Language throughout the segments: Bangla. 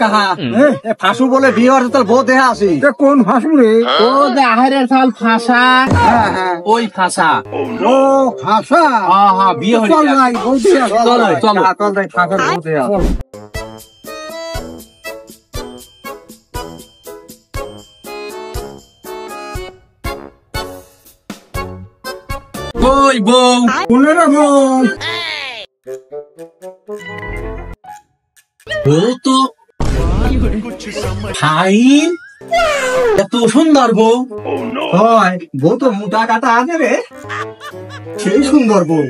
কাহা ফাঁসু বলে বিয়ে হচ্ছে তার বউ দেহা আসি কোন ফাঁসু রে? ও যে আহারের চাল ফাঁসা ওই ফাঁসা ও ফাঁসা। হ্যাঁ বিয়ে হচ্ছে চল নাই বউ দেহা চলো চলো চল যাই ফাঁসার বউ দেহা। বই বউ কোনে রে বউ? বউ তো ফাইন এত সুন্দর বউ হয় বউ তো মোটা কাটা আছে রে, সেই সুন্দর বউ।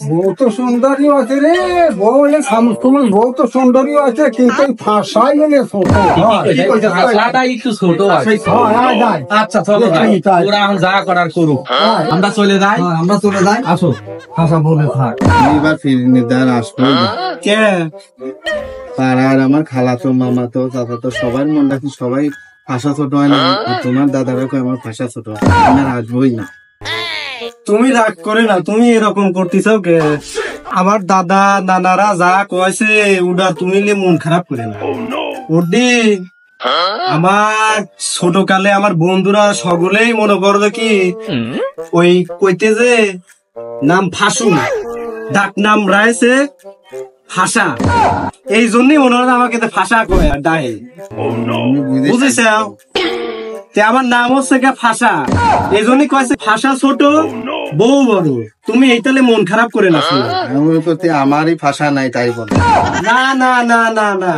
বউ তো সুন্দরী আছে রে, বউ এলে সামসময় বউ তো সুন্দরী আছে, কিন্তু ফাঁসাই গেলে ছোট। ফাঁসাটা একটু ছোট আছে আচ্ছা চলো ওরা এখন যা করার করুক আমরা চলে যাই আমরা চলে যাই। আসো ফাঁসা বলে থাক। এবার ফিরে দেন আসবো কে পাড়ার আমার খালাতো মামাতো চাচাতো সবার মন রাখি, সবাই ভাষা ছোট হয় না। আর তোমার দাদারা কয় আমার ভাষা ছোট, আমার আসবোই না। তুমি রাগ করে না, তুমি এরকম করতেছো কে? আমার দাদা নানারা যা কয়েছে ওটা তুমি মন খারাপ করে না। ওডি আমার ছোট কালে আমার বন্ধুরা সকলেই মনে করতো কি ওই কইতে যে নাম ফাঁসু, ডাক নাম রাইছে ফাঁসা, এই জন্যই মনে হয় আমাকে ফাঁসা কয় আর ডায়ে, বুঝেছ? আমার নাম হচ্ছে কে ফাঁসা, এই জন্যই কয়েছে ফাঁসা ছোট বউ বড়। তুমি এইটালে মন খারাপ করে না। আমার প্রতি আমারই ভাষা নাই তাই বলে। না না না না না,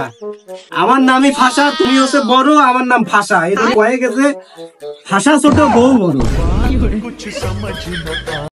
আমার নামই ফাঁসা, তুমি হচ্ছে বড়, আমার নাম ফাঁসা, এটা হয়ে গেছে ফাঁসা ছোট বউ বড়।